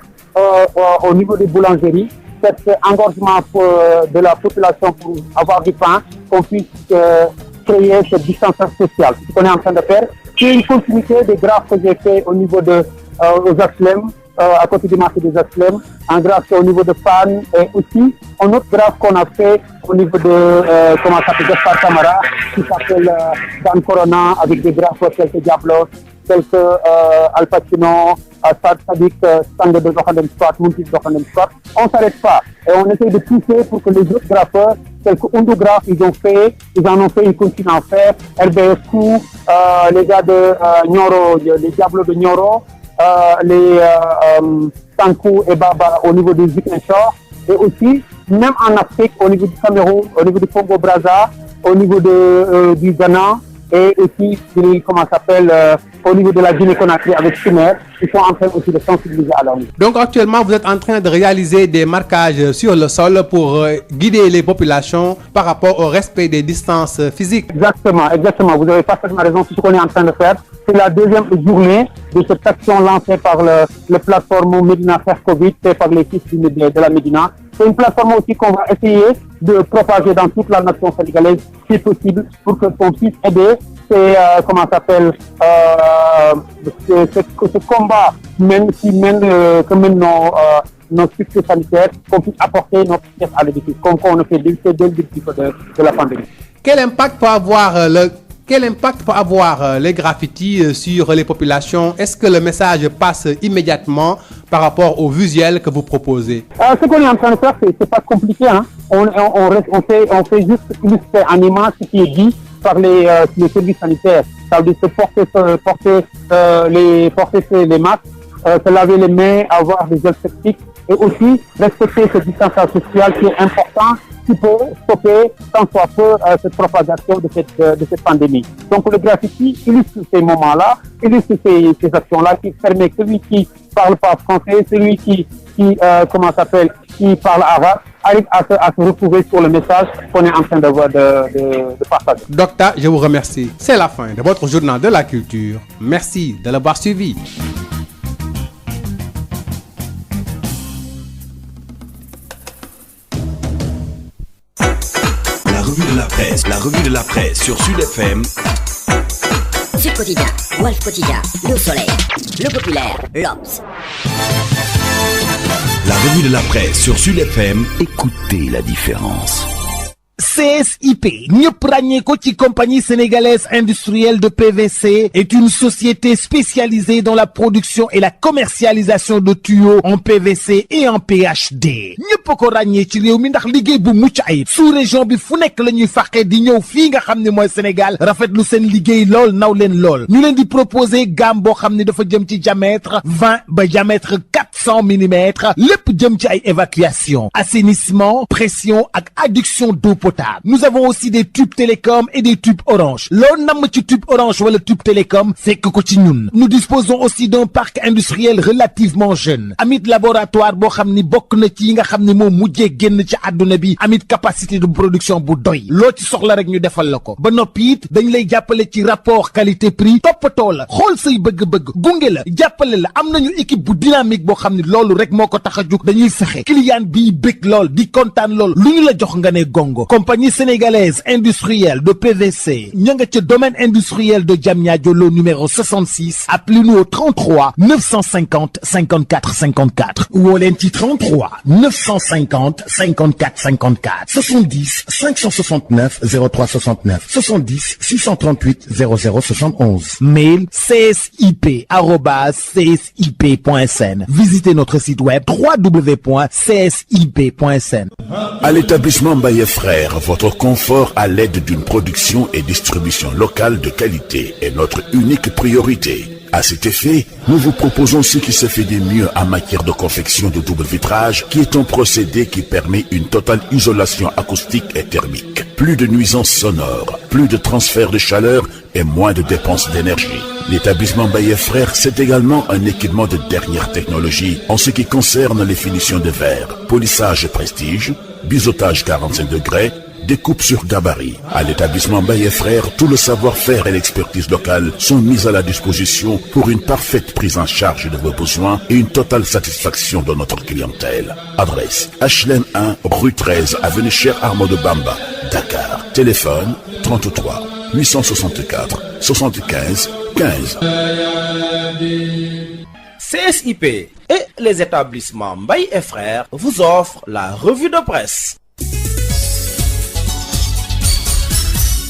au niveau des boulangeries, cet engorgement de la population pour avoir du pain, qu'on puisse créer cette distanciation sociale. Ce qu'on est en train de faire, c'est une continuité des graphes que j'ai fait au niveau aux HLM, à côté du marché des HLM, un graphe au niveau de Fan et aussi un autre graphe qu'on a fait au niveau de Gaspard Camara qui s'appelle Dan Corona avec des graphes tels que Diablos, tels que Al Pacino, Sadik, Stand de Zohandem Scott, Muntis Zohandem Scott. On ne s'arrête pas et on essaie de pousser pour que les autres graffeurs, tels que Undograph, ils en ont fait, ils continuent à en faire. RBSQ, les gars de Nioro, les Diablos de Nioro, les Sankou et Baba au niveau des Ziguinchor et aussi même en Afrique au niveau du Cameroun, au niveau du Congo-Brazza, au niveau du Ghana et aussi au niveau de la Guinée-Conakry avec Sumer, ils sont en train aussi de sensibiliser à la lutte. Donc actuellement vous êtes en train de réaliser des marquages sur le sol pour guider les populations par rapport au respect des distances physiques. Exactement, vous avez parfaitement raison, c'est ce qu'on est en train de faire. C'est la deuxième journée de cette action lancée par le plateforme Médina Xeex Covid fait par les fils de la Médina. C'est une plateforme aussi qu'on va essayer de propager dans toute la nation sénégalaise si possible pour qu'on puisse aider ce combat que mènent nos structures sanitaires, qu'on puisse apporter notre pièce à l'édifice, comme on a fait dès le début de la pandémie. Quel impact peut avoir les graffitis sur les populations? Est-ce que le message passe immédiatement par rapport au visuel que vous proposez? Ce qu'on est en train de faire, c'est pas compliqué. Hein. On fait juste illustrer en image ce qui est dit par les services sanitaires. Ça veut dire porter les masques, se laver les mains, avoir des gels septiques et aussi respecter ce distanciation sociale qui est important, qui peut stopper tant soit peu cette propagation de cette pandémie. Donc le graffiti illustre ces moments-là, illustre ces actions-là qui permet que celui qui parle pas français, celui qui parle arabe, arrive à se retrouver sur le message qu'on est en train de partager. Docteur, je vous remercie. C'est la fin de votre journal de la culture. Merci de l'avoir suivi. La revue de la presse sur Sud FM. Sud Quotidien, Walf Quotidien, Le Soleil, Le Populaire, l'Obs. La revue de la presse sur Sud FM. Écoutez la différence. CSIP ñëpp ràññee ko ci compagnie sénégalaise industrielle de PVC est une société spécialisée dans la production et la commercialisation de tuyaux en PVC et en PHD ñëpp ko ràññee ci réew mi ndax liggéey bu mucc ayib sous-région bi fu nekk la ñuy fàqee di ñëw fii nga xam ne mooy Sénégal rafetlu seen liggéey lool naw leen lool ñu leen di proposer gamme boo xam ne dafa jëm ci diamètre 20 ba diamètre 400 millimètres lépp jëm ci ay évacuation assainissement pression ak adduction d'eau potable. Nous avons aussi des tubes télécom et des tubes orange. L'on nomme ci tube orange wala tube télécom, c'est que ko ci ñun. Nous disposons aussi d'un parc industriel relativement jeune. Amit laboratoire boo xam ni bokk na ci yi nga xam ni moom mujjee génn ci àdduna bi. Amit capacité de production bu doy. Loo ci soxla rek ñu defal la ko. Ba noppi it dañ lay jàppale ci rapport qualité prix. Toppatoo la xool say bëgg-bëgg gunge la jàppale la am nañu équipe bu dynamique boo xam ni loolu rek moo ko tax a jug dañuy fexe client bi bëgg lool di kontaan lool lu ñu la jox nga ne gongo. Compagnie sénégalaise industrielle de PVC ña nga ca domaine industriel de Diamniadio lo numéro 66 appelez-nous au 33 950 54 54 woo leen ci 33 950 54 54 70 569 03 69 70 638 00 71 mail csip@csip.sn. Visitez notre site web www.csip.sn. À l'établissement Mbaye Frères, votre confort à l'aide d'une production et distribution locale de qualité est notre unique priorité. À cet effet, nous vous proposons ce qui se fait de mieux en matière de confection de double vitrage, qui est un procédé qui permet une totale isolation acoustique et thermique. Plus de nuisances sonores, plus de transfert de chaleur et moins de dépenses d'énergie. L'établissement Baye Frères, c'est également un équipement de dernière technologie en ce qui concerne les finitions de verre, polissage prestige, biseautage 45 degrés, découpe sur gabarit. À l'établissement Baye Frères, tout le savoir-faire et l'expertise locale sont mis à la disposition pour une parfaite prise en charge de vos besoins et une totale satisfaction de notre clientèle. Adresse HLM 1, rue 13, avenue Cheikh Ahmadou Bamba, Dakar. Téléphone 33 864 75 15. CSIP et les établissements Mbaye et Frères vous offrent la revue de presse.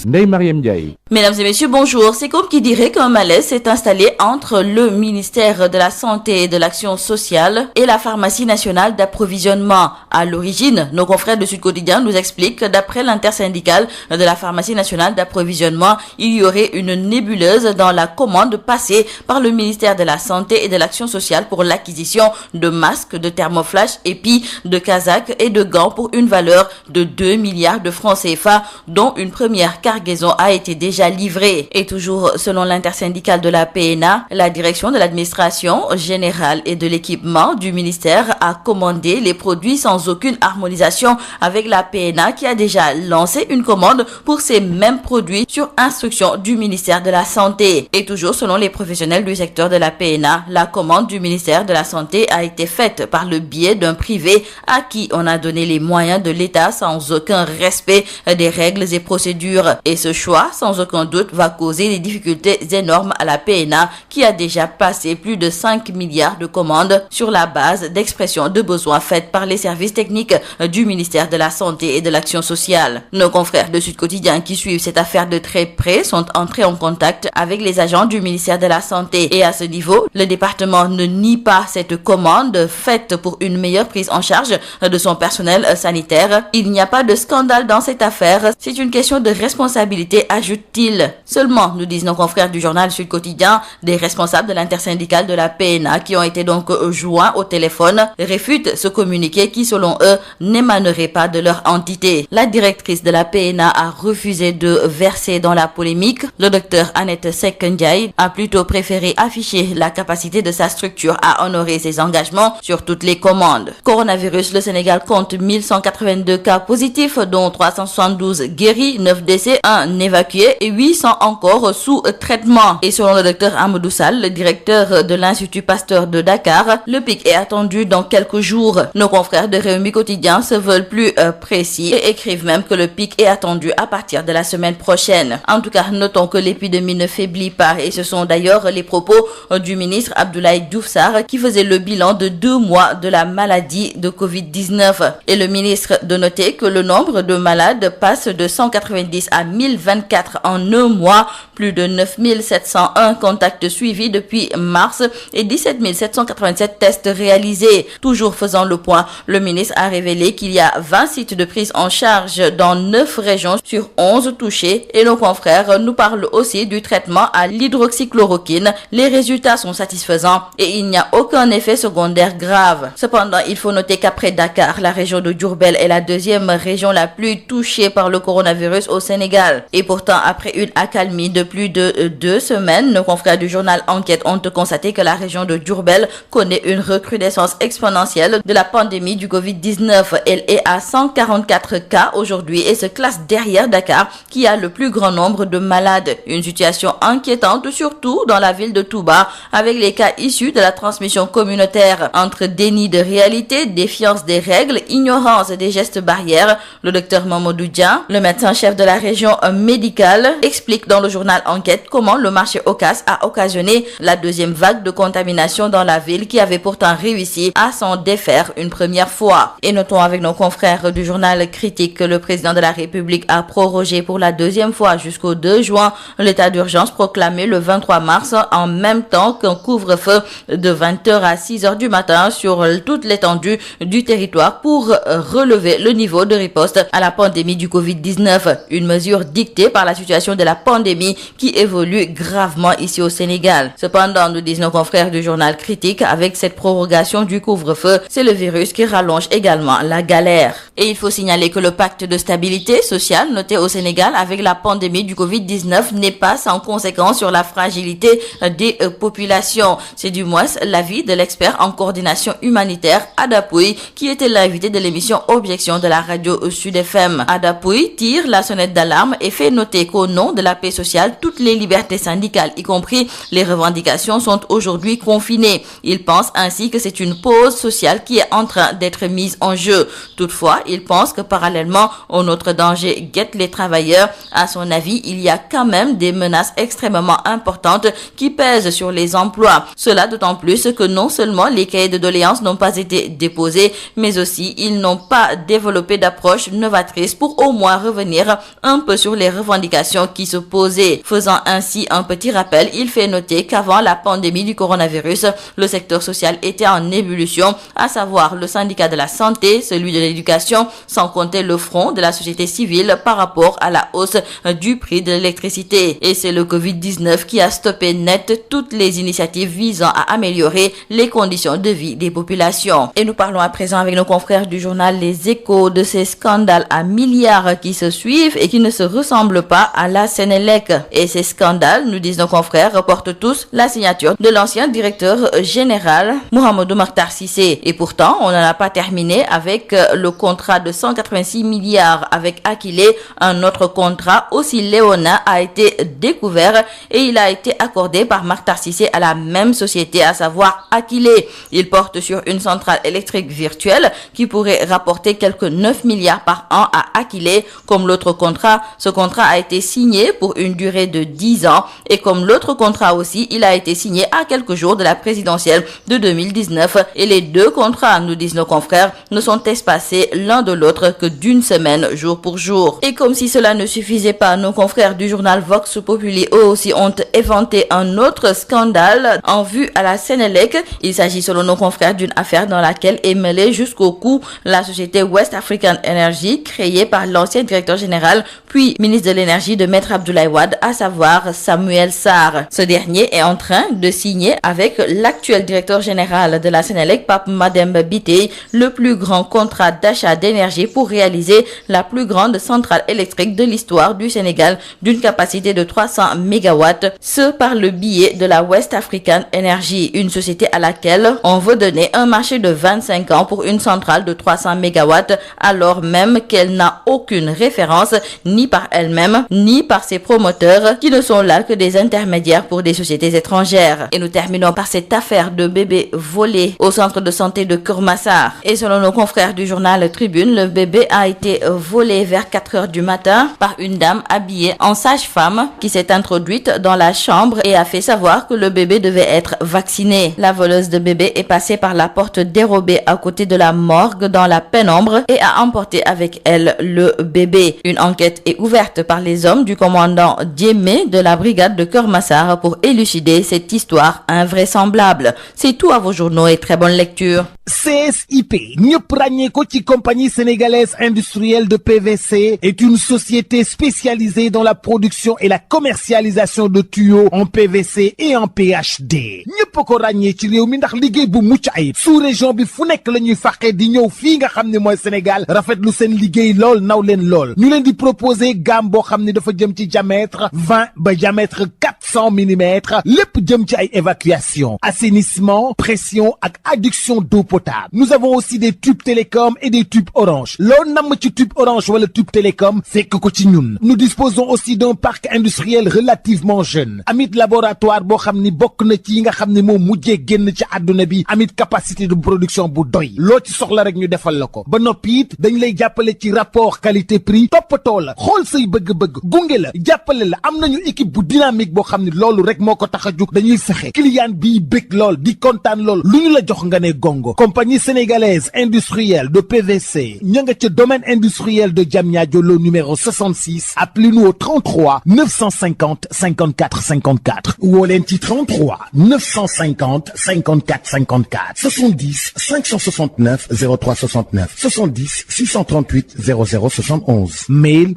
Ndeye Mariam Ndiaye. Mesdames et messieurs, bonjour. C'est comme qui dirait qu'un malaise s'est installé entre le ministère de la Santé et de l'Action sociale et la pharmacie nationale d'approvisionnement. À l'origine, nos confrères de Sud Quotidien nous expliquent que d'après l'intersyndicale de la pharmacie nationale d'approvisionnement, il y aurait une nébuleuse dans la commande passée par le ministère de la Santé et de l'Action sociale pour l'acquisition de masques, de thermoflash, épis, de casaques et de gants pour une valeur de 2 milliards de francs CFA, dont une première cargaison a été déjà livrée. Et toujours selon l'intersyndicale de la PNA, la direction de l'administration générale et de l'équipement du ministère a commandé les produits sans aucune harmonisation avec la PNA qui a déjà lancé une commande pour ces mêmes produits sur instruction du ministère de la Santé. Et toujours selon les professionnels du secteur de la PNA, la commande du ministère de la Santé a été faite par le biais d'un privé à qui on a donné les moyens de l'État sans aucun respect des règles et procédures. Et ce choix, sans aucun doute, va causer des difficultés énormes à la PNA qui a déjà passé plus de 5 milliards de commandes sur la base d'expressions de besoins faites par les services techniques du ministère de la Santé et de l'Action sociale. Nos confrères de Sud Quotidien qui suivent cette affaire de très près sont entrés en contact avec les agents du ministère de la Santé. Et à ce niveau, le département ne nie pas cette commande faite pour une meilleure prise en charge de son personnel sanitaire. Il n'y a pas de scandale dans cette affaire, c'est une question de responsabilité, ajoute-t-il. Seulement, nous disent nos confrères du journal Sud Quotidien, des responsables de l'intersyndicale de la PNA qui ont été donc joints au téléphone réfutent ce communiqué qui, selon eux, n'émanerait pas de leur entité. La directrice de la PNA a refusé de verser dans la polémique. Le docteur Annette Seck Ndiaye a plutôt préféré afficher la capacité de sa structure à honorer ses engagements sur toutes les commandes. Coronavirus, le Sénégal compte 1182 cas positifs, dont 372 guéris, 9 décès, 1 évacué et 800 encore sous traitement. Et selon le docteur Amadou Sall, le directeur de l'Institut Pasteur de Dakar, le pic est attendu dans quelques jours. Nos confrères de Rewmi Quotidien se veulent plus précis et écrivent même que le pic est attendu à partir de la semaine prochaine. En tout cas, notons que l'épidémie ne faiblit pas et ce sont d'ailleurs les propos du ministre Abdoulaye Diouf Sarr qui faisait le bilan de 2 mois de la maladie de Covid-19. Et le ministre de noter que le nombre de malades passe de 190 à 1024 en un mois, plus de 9701 contacts suivis depuis mars et 17 787 tests réalisés. Toujours faisant le point, le ministre a révélé qu'il y a 20 sites de prise en charge dans 9 régions sur 11 touchées et nos confrères nous parlent aussi du traitement à l'hydroxychloroquine. Les résultats sont satisfaisants et il n'y a aucun effet secondaire grave. Cependant, il faut noter qu'après Dakar, la région de Diourbel est la deuxième région la plus touchée par le coronavirus au Sénégal. Et pourtant, après une accalmie de plus de 2 semaines, nos confrères du journal Enquête ont constaté que la région de Diourbel connaît une recrudescence exponentielle de la pandémie du Covid-19. Elle est à 144 cas aujourd'hui et se classe derrière Dakar qui a le plus grand nombre de malades. Une situation inquiétante surtout dans la ville de Touba avec les cas issus de la transmission communautaire. Entre déni de réalité, défiance des règles, ignorance des gestes barrières, le docteur Mamadou Dia, le médecin-chef de la région médicale, explique dans le journal Enquête comment le marché Ocass a occasionné la deuxième vague de contamination dans la ville qui avait pourtant réussi à s'en défaire une première fois. Et notons avec nos confrères du journal Critique que le président de la République a prorogé pour la deuxième fois jusqu'au 2 juin l'état d'urgence proclamé le 23 mars en même temps qu'un couvre-feu de 20h à 6h du matin sur toute l'étendue du territoire pour relever le niveau de riposte à la pandémie du Covid-19. Une mesure dictée par la situation de la pandémie qui évolue gravement ici au Sénégal. Cependant, nous disent nos confrères du journal Critique, avec cette prorogation du couvre-feu, c'est le virus qui rallonge également la galère. Et il faut signaler que le pacte de stabilité sociale noté au Sénégal avec la pandémie du Covid-19 n'est pas sans conséquence sur la fragilité des populations. C'est du moins l'avis de l'expert en coordination humanitaire Ada Pouye qui était l'invité de l'émission Objection de la radio Sud FM. Ada Pouye tire la sonnette d'alarme et fait noter qu'au nom de la paix sociale, toutes les libertés syndicales, y compris les revendications, sont aujourd'hui confinées. Il pense ainsi que c'est une pause sociale qui est en train d'être mise en jeu. Toutefois, il pense que parallèlement, un autre danger guette les travailleurs. À son avis, il y a quand même des menaces extrêmement importantes qui pèsent sur les emplois. Cela d'autant plus que non seulement les cahiers de doléances n'ont pas été déposés, mais aussi ils n'ont pas développé d'approche novatrice pour au moins revenir un peu sur les revendications qui se posaient. Faisant ainsi un petit rappel, il fait noter qu'avant la pandémie du coronavirus, le secteur social était en ébullition, à savoir le syndicat de la santé, celui de l'éducation, sans compter le front de la société civile par rapport à la hausse du prix de l'électricité. Et c'est le Covid-19 qui a stoppé net toutes les initiatives visant à améliorer les conditions de vie des populations. Et nous parlons à présent avec nos confrères du journal Les Échos de ces scandales à milliards qui se suivent et qui ne se ressemblent pas à la Sénélec. Et ces scandales, nous disent nos confrères, reportent tous la signature de l'ancien directeur général Mouhamadou Makhtar Cissé. Et pourtant, on n'en a pas terminé avec le contrat de 186 milliards avec Akile. Un autre contrat aussi léonin a été découvert et il a été accordé par Makhtar Cissé à la même société, à savoir Akile. Il porte sur une centrale électrique virtuelle qui pourrait rapporter quelques 9 milliards par an à Akile, comme l'autre contrat Ce contrat a été signé pour une durée de 10 ans et comme l'autre contrat aussi, il a été signé à quelques jours de la présidentielle de 2019 et les deux contrats, nous disent nos confrères, ne sont espacés l'un de l'autre que d'une semaine jour pour jour. Et comme si cela ne suffisait pas, nos confrères du journal Vox Populi eux aussi ont éventé un autre scandale en vue à la Sénélec. Il s'agit selon nos confrères d'une affaire dans laquelle est mêlée jusqu'au cou la société West African Energy créée par l'ancien directeur général puis ministre de l'énergie de Maître Abdoulaye Wade, à savoir Samuel Sarr. Ce dernier est en train de signer avec l'actuel directeur général de la Sénélec, Pape Mademba Bitèye, le plus grand contrat d'achat d'énergie pour réaliser la plus grande centrale électrique de l'histoire du Sénégal d'une capacité de 300 mégawatts, ce par le biais de la West African Energy, une société à laquelle on veut donner un marché de 25 ans pour une centrale de 300 mégawatts alors même qu'elle n'a aucune référence ni par elle-même ni par ses promoteurs qui ne sont là que des intermédiaires pour des sociétés étrangères. Et nous terminons par cette affaire de bébé volé au centre de santé de Keur Massar. Et selon nos confrères du journal Tribune, le bébé a été volé vers 4 heures du matin par une dame habillée en sage-femme qui s'est introduite dans la chambre et a fait savoir que le bébé devait être vacciné. La voleuse de bébé est passée par la porte dérobée à côté de la morgue dans la pénombre et a emporté avec elle le bébé. Une enquête est ouverte par les hommes du commandant Diémé de la brigade de Keur Massar pour élucider cette histoire invraisemblable. C'est tout à vos journaux et très bonne lecture. CSIP ñëpp ràññee ko ci compagnie sénégalaise industrielle de PVC est une société spécialisée dans la production et la commercialisation de tuyaux en PVC et en PHD ñëpp ko ràññee ci réew mi ndax liggéey bu mucc ayib sous région bi fu nekk la ñuy fàqee di ñëw fii nga xam ne mooy Sénégal rafetlu seen liggéey lool naw leen lool ñu leen di proposer gamme boo xam ne dafa jëm ci diamètre 20 ba diamètre 400 millimètres lépp jëm ci ay évacuation assainissement pression ak adduction d'eau potable. Nous avons aussi des tubes télécom et des tubes orange. Loo namm ci tube orange wala tube télécom fekk ko ci ñun. Nous disposons aussi d'un parc industriel relativement jeune. Amit laboratoire boo xam ni bokk na ci yi nga xam ne moom mujjee génn ci àdduna bi amit capacité de production bu doy. Loo ci soxla rek ñu defal la ko. Ba noppi it dañ lay jàppale ci rapport qualité prix toppatoo la xool say bëgg-bëgg gunge la jàppale la am nañu équipe bu dynamique boo xam ne loolu rek moo ko tax a jug dañuy fexe client bi bëgg lool di kontaan lool lu ñu la jox nga ne gongo. Compagnie sénégalaise industrielle de PVC ña nga ca domaine industriel de Diamniadio le numéro 66 appelez-nous au 33 950 54 54 woo leen ci 33 950 54 54 70 569 03 69 70 638 00 71 mail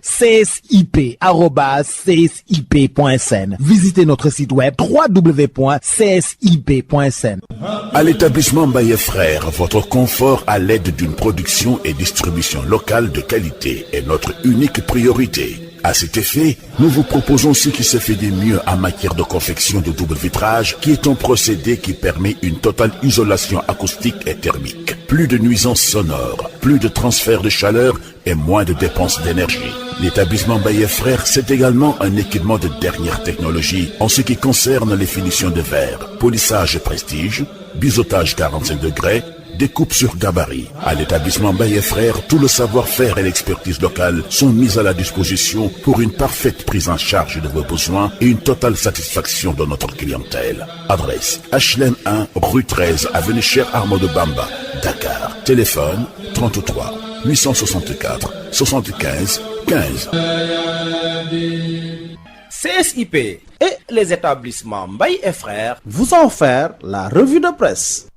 csip@csip.sn. Visitez notre site web www.csip.sn. À l'établissement Mbaye Frères, votre confort à l'aide d'une production et distribution locale de qualité est notre unique priorité. À cet effet, nous vous proposons ce qui se fait de mieux en matière de confection de double vitrage, qui est un procédé qui permet une totale isolation acoustique et thermique. Plus de nuisances sonores, plus de transfert de chaleur et moins de dépenses d'énergie. L'établissement Baye Frères, c'est également un équipement de dernière technologie en ce qui concerne les finitions de verre, polissage prestige, biseautage 45 degrés, découpe sur gabarit. À l'établissement Baye Frères, tout le savoir-faire et l'expertise locale sont mis à la disposition pour une parfaite prise en charge de vos besoins et une totale satisfaction de notre clientèle. Adresse HLM 1, rue 13, avenue Cheikh Ahmadou Bamba, Dakar. Téléphone 33 864 75 15. CSIP et les établissements Mbaye et Frères vous ont offert la revue de presse.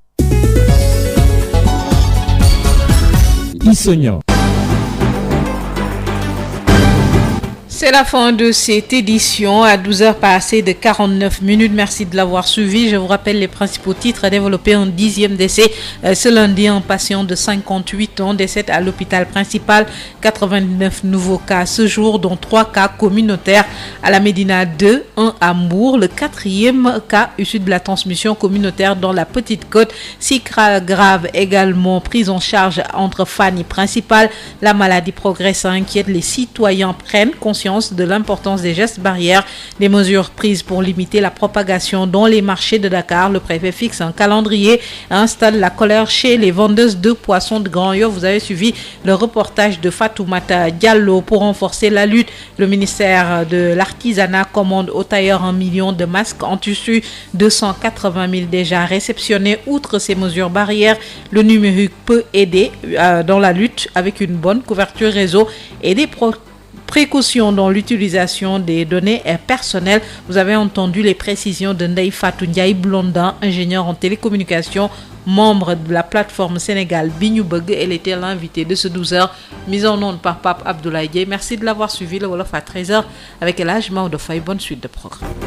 C'est la fin de cette édition à 12h passées de 49 minutes. Merci de l'avoir suivi. Je vous rappelle les principaux titres développés. Un 10e décès ce lundi. Un patient de 58 ans décède à l'hôpital principal. 89 nouveaux cas ce jour, dont 3 cas communautaires à la Médina 2, 1 à Mbour. Le 4e cas issu de la transmission communautaire dans la Petite Côte. 6 cas graves également pris en charge entre Fanny principal. La maladie progresse et inquiète. Les citoyens prennent conscience conscience de l'importance des gestes barrières, des mesures prises pour limiter la propagation dans les marchés de Dakar. Le préfet fixe un calendrier et installe la colère chez les vendeuses de poissons de Grand Yoff. Vous avez suivi le reportage de Fatoumata Diallo. Pour renforcer la lutte, le ministère de l'Artisanat commande aux tailleurs 1 million de masques en tissu, 280 000 déjà réceptionnés. Outre ces mesures barrières, le numérique peut aider dans la lutte avec une bonne couverture réseau et des précautions dans l'utilisation des données personnelles. Vous avez entendu les précisions de Ndeye Fatou Ndiaye Blondin, ingénieur en télécommunications, membre de la plateforme Sénégal Bi Ñu Bëgg. Elle était l'invitée de ce 12h, mise en onde par Pape Abdoulaye Dieye. Merci de l'avoir suivi. Le Wolof à 13h avec El Hadj Maodo Faye. Bonne suite de programme.